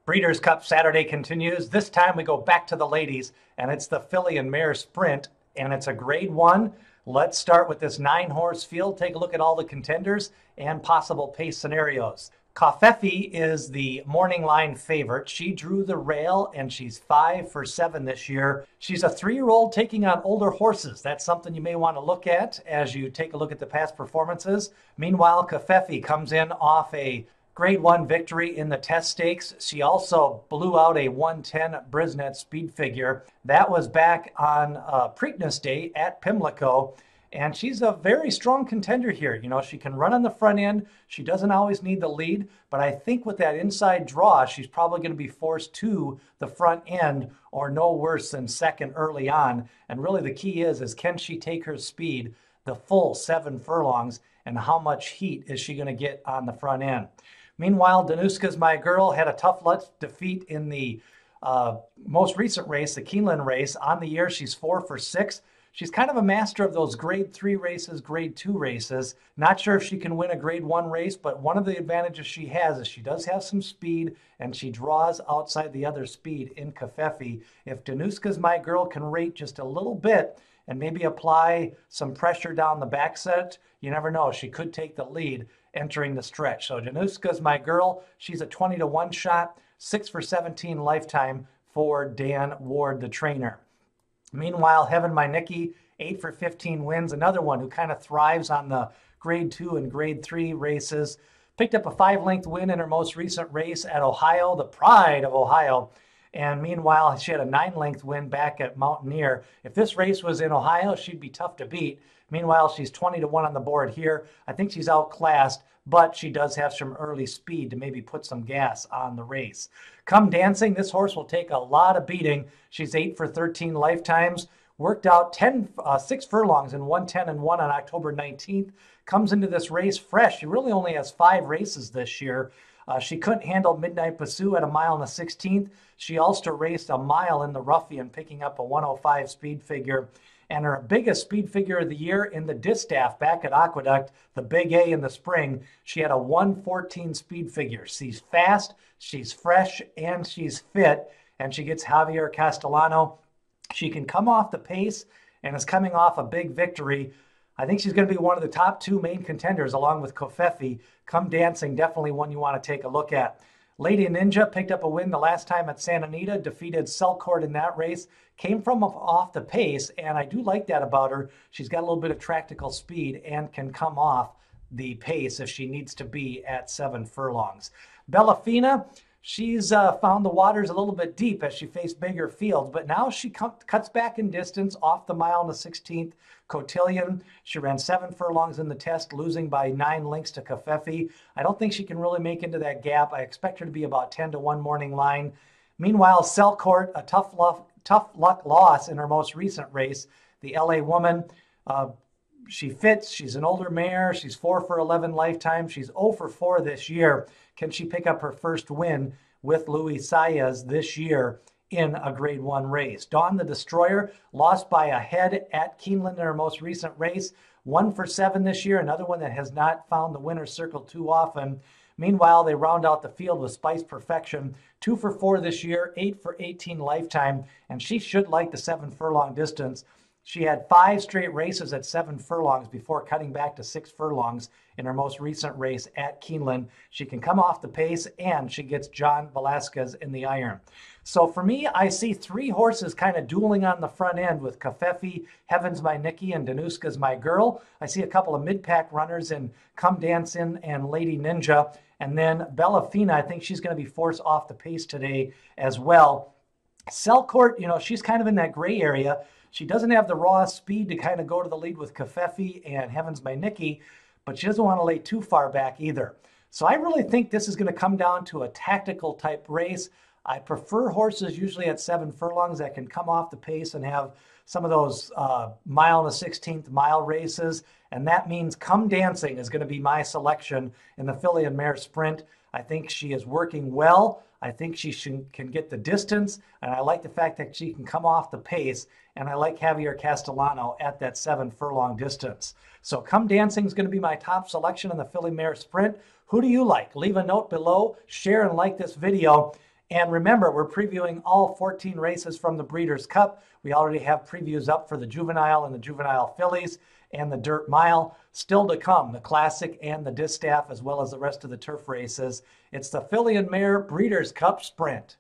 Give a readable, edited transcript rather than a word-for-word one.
Breeders' Cup Saturday continues. This time we go back to the ladies, and it's the filly and mare sprint, and it's a grade 1. Let's start with this 9-horse field. Take a look at all the contenders and possible pace scenarios. Covfefe is the morning line favorite. She drew the rail, and she's 5 for 7 this year. She's a 3-year-old taking on older horses. That's something you may want to look at as you take a look at the past performances. Meanwhile, Covfefe comes in off a Grade 1 victory in the test stakes. She also blew out a 110 Brisnet speed figure. That was back on Preakness Day at Pimlico. And she's a very strong contender here. You know, she can run on the front end. She doesn't always need the lead. But I think with that inside draw, she's probably going to be forced to the front end or no worse than second early on. And really the key is can she take her speed the full 7 furlongs, and how much heat is she going to get on the front end? Meanwhile, Danuska's My Girl had a tough defeat in the most recent race, the Keeneland race. On the year, she's 4 for 6. She's kind of a master of those grade 3 races, grade 2 races. Not sure if she can win a grade 1 race, but one of the advantages she has is she does have some speed, and she draws outside the other speed in Covfefe. If Danuska's My Girl can rate just a little bit and maybe apply some pressure down the back set, you never know. She could take the lead entering the stretch. So Danuska's My Girl, she's a 20-1 shot, 6 for 17 lifetime for Dan Ward, the trainer. Meanwhile, Heaven My Nicky, 8 for 15 wins, another one who kind of thrives on the grade 2 and grade 3 races. Picked up a 5-length win in her most recent race at Ohio, the pride of Ohio. And meanwhile, she had a 9-length win back at Mountaineer. If this race was in Ohio, she'd be tough to beat. Meanwhile, she's 20-1 on the board here. I think she's outclassed, but she does have some early speed to maybe put some gas on the race. Come Dancing, this horse will take a lot of beating. She's 8 for 13 lifetimes. Worked out 6 furlongs in 110-1 on October 19th. Comes into this race fresh. She really only has 5 races this year. She couldn't handle Midnight Basoo at a mile and a 16th. She also raced a mile in the Ruffian, picking up a 105 speed figure. And her biggest speed figure of the year in the distaff back at Aqueduct, the Big A in the spring, she had a 114 speed figure. She's fast, she's fresh, and she's fit. And she gets Javier Castellano. She can come off the pace and is coming off a big victory. I think she's going to be one of the top 2 main contenders along with Covfefe. Come Dancing, definitely one you want to take a look at. Lady Ninja picked up a win the last time at Santa Anita, defeated Selcourt in that race, came from off the pace, and I do like that about her. She's got a little bit of tactical speed and can come off the pace if she needs to be at 7 furlongs. Bellafina, she's found the waters a little bit deep as she faced bigger fields, but now she cuts back in distance off the mile and the 16th. Cotillion, she ran 7 furlongs in the test, losing by 9 lengths to Covfefe. I don't think she can really make into that gap. I expect her to be about 10-1 morning line. Meanwhile, Selcourt, a tough luck loss in her most recent race. The LA Woman, she fits. She's an older mare. She's 4 for 11 lifetime. She's 0 for 4 this year. Can she pick up her first win with Louis Saez this year in a grade 1 race? Dawn the Destroyer lost by a head at Keeneland in her most recent race. 1 for 7 this year, another one that has not found the winner's circle too often. Meanwhile, they round out the field with Spice Perfection. 2 for 4 this year, 8 for 18 lifetime, and she should like the 7 furlong distance. She had 5 straight races at 7 furlongs before cutting back to 6 furlongs in her most recent race at Keeneland. She can come off the pace, and she gets John Velasquez in the iron. So for me, I see 3 horses kind of dueling on the front end with Covfefe, Heaven's My Nicky, and Danuska's My Girl. I see a couple of mid-pack runners in Come Dancing and Lady Ninja. And then Bellafina, I think she's going to be forced off the pace today as well. Selcourt, you know, she's kind of in that gray area. She doesn't have the raw speed to kind of go to the lead with Covfefe and Heaven's My Nicky, but she doesn't want to lay too far back either. So I really think this is going to come down to a tactical type race. I prefer horses usually at 7 furlongs that can come off the pace and have some of those mile and a 16th mile races. And that means Come Dancing is going to be my selection in the filly and mare sprint. I think she is working well. I think she can get the distance, and I like the fact that she can come off the pace, and I like Javier Castellano at that 7 furlong distance. So Come Dancing is going to be my top selection in the filly mare sprint. Who do you like? Leave a note below, share and like this video, And remember, we're previewing all 14 races from the Breeders' Cup. We already have previews up for the juvenile and the juvenile fillies and the dirt mile. Still to come, the classic and the distaff, as well as the rest of the turf races. It's the Filly and Mare Breeders' Cup Sprint.